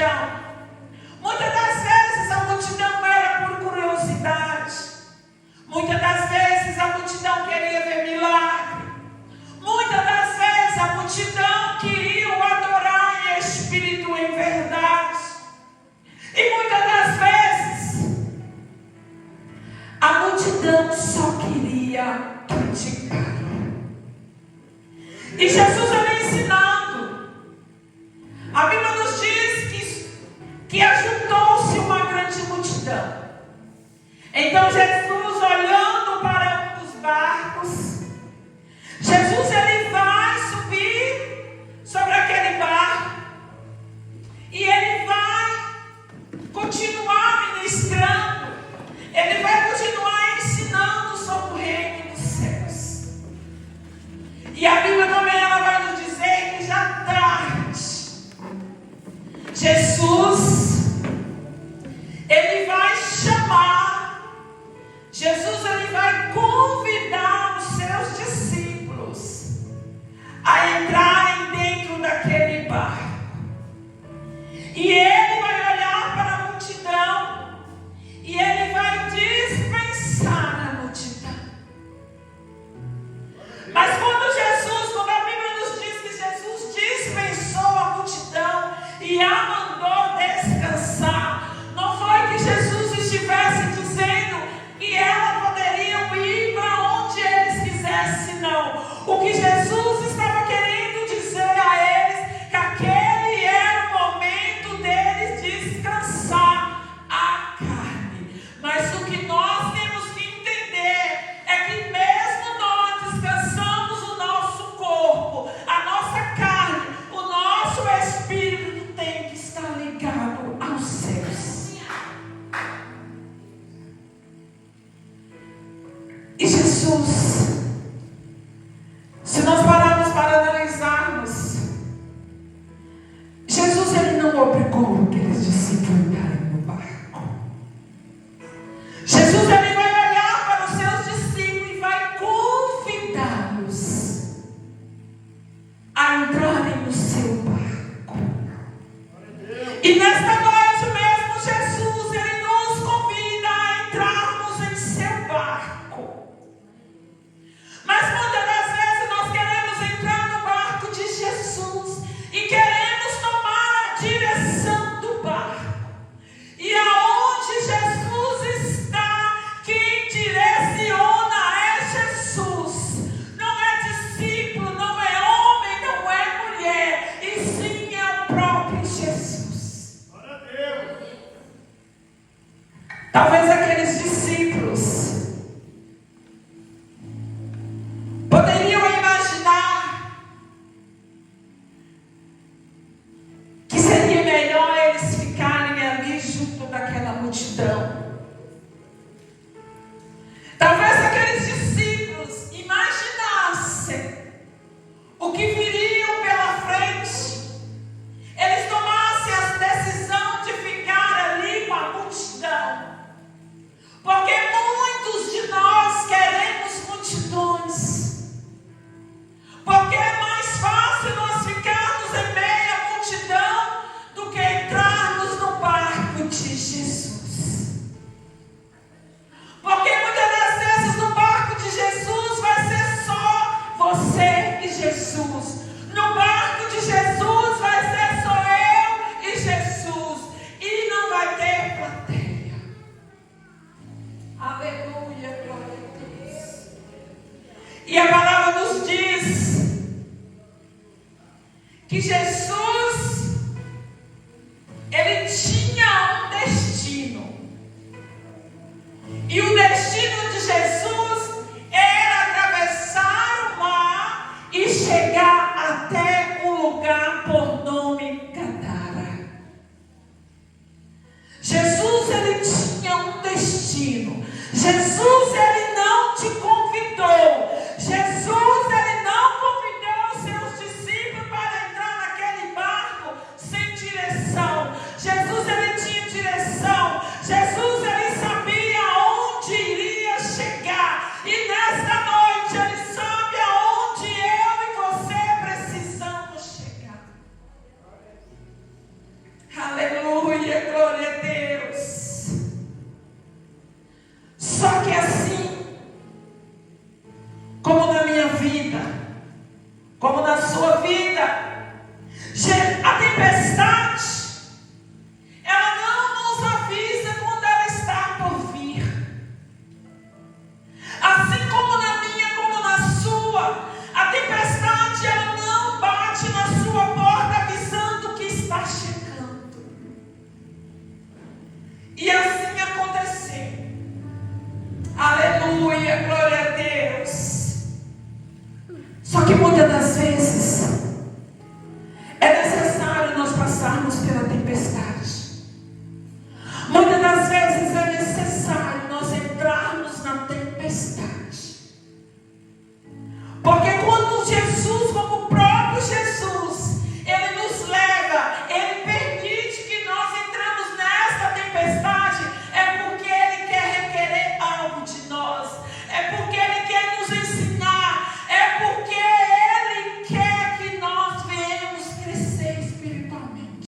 multidão. Muitas das vezes a multidão era por curiosidade. Muitas das vezes a multidão queria ver milagre. Muitas das vezes a multidão queria o adorar em espírito e em verdade. E muitas das vezes a multidão só queria criticar. E Jesus ali ensinando. A Bíblia nos diz que ajuntou-se uma grande multidão. Então Jesus, olhando para um dos barcos, Jesus ele vai subir sobre aquele barco e ele vai continuar ministrando, ele vai continuar ensinando sobre o reino dos céus. E a Bíblia também ela vai nos dizer que já tarde, Jesus, ele vai chamar, Jesus ele vai convidar os seus discípulos a entrarem dentro daquele barco. E ele vai olhar para a multidão e ele vai dispensar a multidão. Mas quando a Bíblia nos diz que Jesus dispensou a multidão e a mandou descansar, não foi que Jesus estivesse dizendo que elas poderiam ir para onde eles quisessem, não. O que Jesus estava querendo dizer a eles que aquele era o momento deles descansar a carne. Mas o que nós temos que entender é que mesmo nós descansamos o nosso corpo, a nossa carne, o nosso espírito tem que estar ligado aos céus. E Jesus, se nós pararmos para analisarmos, Jesus ele não obrigou aqueles discípulos a entrarem no barco. Jesus ele vai olhar para os seus discípulos e vai convidá-los a entrarem no seu barco. E nesta noite mesmo Jesus ele nos convida a entrarmos em seu barco. Mas muitas das vezes nós queremos entrar no barco de Jesus e queremos tomar a direção do barco. E aonde Jesus está, quem direciona é Jesus. Não é discípulo, não é homem, não é mulher, e sim é o próprio Jesus. Talvez aqueles discípulos poderiam imaginar que seria melhor eles ficarem ali junto daquela multidão. Talvez aqueles discípulos imaginassem o que viriam pela frente. Eles tomassem a decisão de ficar ali com a multidão. Porque muitos de nós queremos multidões. Porque é mais fácil nós ficarmos em meio à multidão do que entrarmos no barco de Jesus. Porque muitas das vezes no barco de Jesus vai ser só você e Jesus. No barco de Jesus vai ser só eu e Jesus. E não vai ter plateia. Aleluia, glória a Deus. E a palavra nos diz que Jesus, ele tinha um destino. E o destino de Jesus era atravessar o mar e chegar até um lugar por nome Gadara. Jesus, ele tinha um destino. Jesus, ele não te convidou. Jesus, ele não convidou os seus discípulos para entrar naquele barco sem direção. Jesus, ele tinha direção. Jesus, ele sabia aonde iria chegar. E nesta noite, ele sabe aonde eu e você precisamos chegar. Aleluia. E as